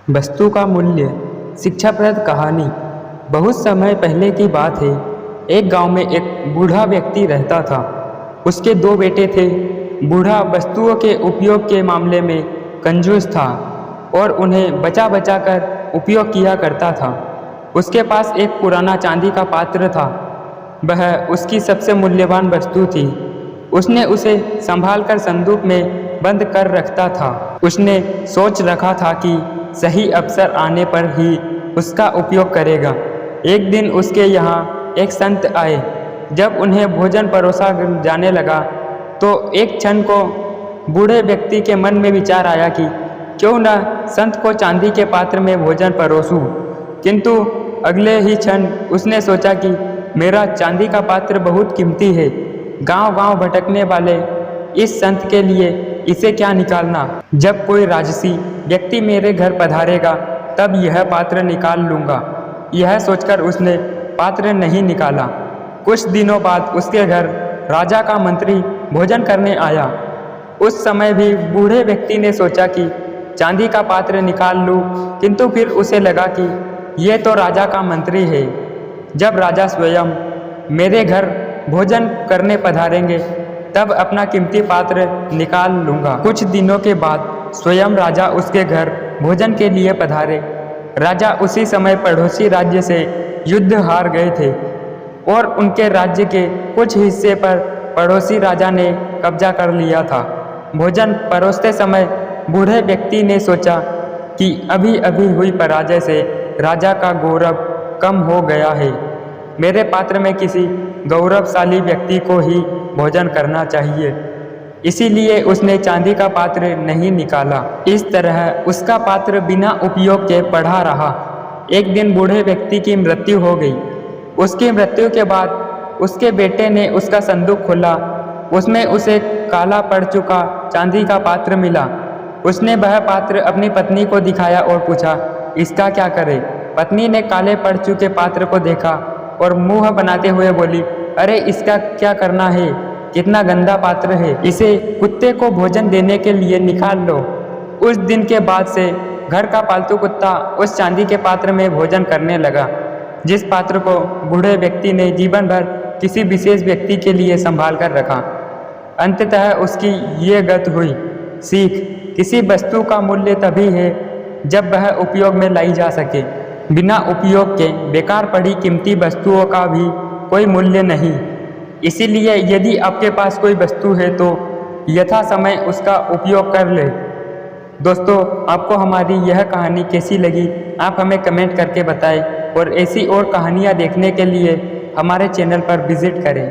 वस्तु का मूल्य। शिक्षाप्रद कहानी। बहुत समय पहले की बात है। एक गांव में एक बूढ़ा व्यक्ति रहता था। उसके दो बेटे थे। बूढ़ा वस्तुओं के उपयोग के मामले में कंजूस था और उन्हें बचा बचा कर उपयोग किया करता था। उसके पास एक पुराना चांदी का पात्र था। वह उसकी सबसे मूल्यवान वस्तु थी। उसने उसे संभाल कर संदूक में बंद कर रखता था। उसने सोच रखा था कि सही अवसर आने पर ही उसका उपयोग करेगा। एक दिन उसके यहाँ एक संत आए। जब उन्हें भोजन परोसा जाने लगा तो एक क्षण को बूढ़े व्यक्ति के मन में विचार आया कि क्यों न संत को चांदी के पात्र में भोजन परोसूं। किंतु अगले ही क्षण उसने सोचा कि मेरा चांदी का पात्र बहुत कीमती है। गांव-गांव भटकने वाले इस संत के लिए इसे क्या निकालना। जब कोई राजसी व्यक्ति मेरे घर पधारेगा तब यह पात्र निकाल लूँगा। यह सोचकर उसने पात्र नहीं निकाला। कुछ दिनों बाद उसके घर राजा का मंत्री भोजन करने आया। उस समय भी बूढ़े व्यक्ति ने सोचा कि चांदी का पात्र निकाल लूँ, किंतु फिर उसे लगा कि ये तो राजा का मंत्री है। जब राजा स्वयं मेरे घर भोजन करने पधारेंगे तब अपना कीमती पात्र निकाल लूँगा। कुछ दिनों के बाद स्वयं राजा उसके घर भोजन के लिए पधारे। राजा उसी समय पड़ोसी राज्य से युद्ध हार गए थे और उनके राज्य के कुछ हिस्से पर पड़ोसी राजा ने कब्जा कर लिया था। भोजन परोसते समय बूढ़े व्यक्ति ने सोचा कि अभी अभी हुई पराजय से राजा का गौरव कम हो गया है। मेरे पात्र में किसी गौरवशाली व्यक्ति को ही भोजन करना चाहिए। इसीलिए उसने चांदी का पात्र नहीं निकाला। इस तरह उसका पात्र बिना उपयोग के पड़ा रहा। एक दिन बूढ़े व्यक्ति की मृत्यु हो गई। उसकी मृत्यु के बाद उसके बेटे ने उसका संदूक खोला। उसमें उसे काला पड़ चुका चांदी का पात्र मिला। उसने वह पात्र अपनी पत्नी को दिखाया और पूछा, इसका क्या करें। पत्नी ने काले पड़ चुके पात्र को देखा और मुंह बनाते हुए बोली, अरे इसका क्या करना है, कितना गंदा पात्र है, इसे कुत्ते को भोजन देने के लिए निकाल लो। उस दिन के बाद से घर का पालतू कुत्ता उस चांदी के पात्र में भोजन करने लगा, जिस पात्र को बूढ़े व्यक्ति ने जीवन भर किसी विशेष व्यक्ति के लिए संभाल कर रखा। अंततः उसकी ये गत हुई सीख, किसी वस्तु का मूल्य तभी है जब वह उपयोग में लाई जा सके। बिना उपयोग के बेकार पड़ी कीमती वस्तुओं का भी कोई मूल्य नहीं। इसीलिए यदि आपके पास कोई वस्तु है तो यथा समय उसका उपयोग कर ले। दोस्तों, आपको हमारी यह कहानी कैसी लगी आप हमें कमेंट करके बताएं और ऐसी और कहानियाँ देखने के लिए हमारे चैनल पर विजिट करें।